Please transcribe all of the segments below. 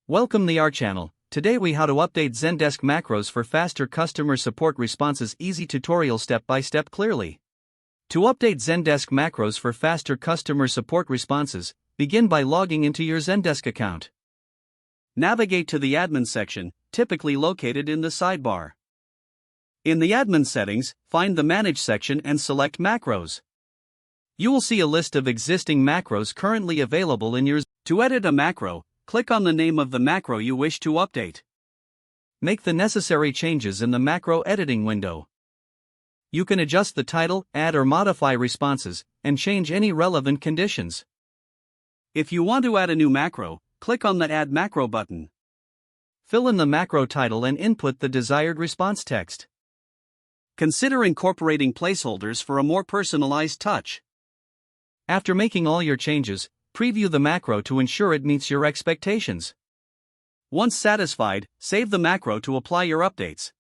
Welcome to our channel. Today we how to update Zendesk macros for faster customer support responses. Easy tutorial step by step clearly. To update Zendesk macros for faster customer support responses, begin by logging into your Zendesk account. Navigate to the admin section, typically located in the sidebar. In the admin settings, find the Manage section and select Macros. You will see a list of existing macros currently available in your. To edit a macro, click on the name of the macro you wish to update. Make the necessary changes in the macro editing window. You can adjust the title, add or modify responses, and change any relevant conditions. If you want to add a new macro, click on the Add Macro button. Fill in the macro title and input the desired response text. Consider incorporating placeholders for a more personalized touch. After making all your changes, preview the macro to ensure it meets your expectations. Once satisfied, save the macro to apply your updates.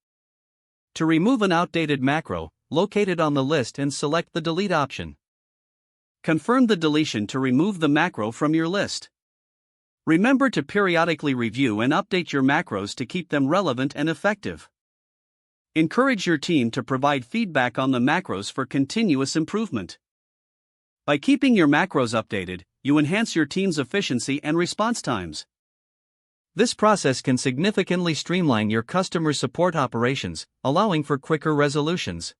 To remove an outdated macro, locate it on the list and select the Delete option. Confirm the deletion to remove the macro from your list. Remember to periodically review and update your macros to keep them relevant and effective. Encourage your team to provide feedback on the macros for continuous improvement. By keeping your macros updated, you enhance your team's efficiency and response times. This process can significantly streamline your customer support operations, allowing for quicker resolutions.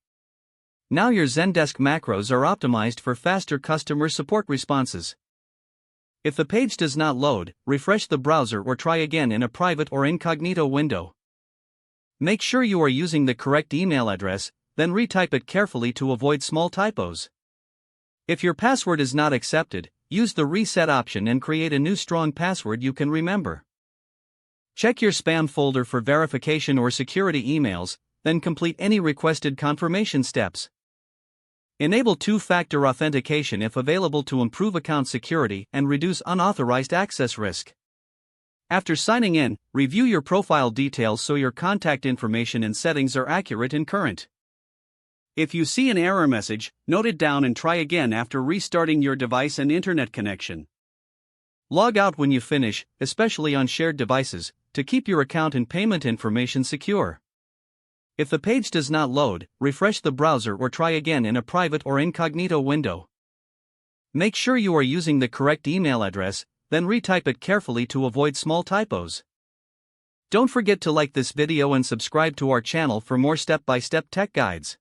Now your Zendesk macros are optimized for faster customer support responses. If the page does not load, refresh the browser or try again in a private or incognito window. Make sure you are using the correct email address, then retype it carefully to avoid small typos. If your password is not accepted, use the reset option and create a new strong password you can remember. Check your spam folder for verification or security emails, then complete any requested confirmation steps. Enable two-factor authentication if available to improve account security and reduce unauthorized access risk. After signing in, review your profile details so your contact information and settings are accurate and current. If you see an error message, note it down and try again after restarting your device and internet connection. Log out when you finish, especially on shared devices, to keep your account and payment information secure. If the page does not load, refresh the browser or try again in a private or incognito window. Make sure you are using the correct email address, then retype it carefully to avoid small typos. Don't forget to like this video and subscribe to our channel for more step-by-step tech guides.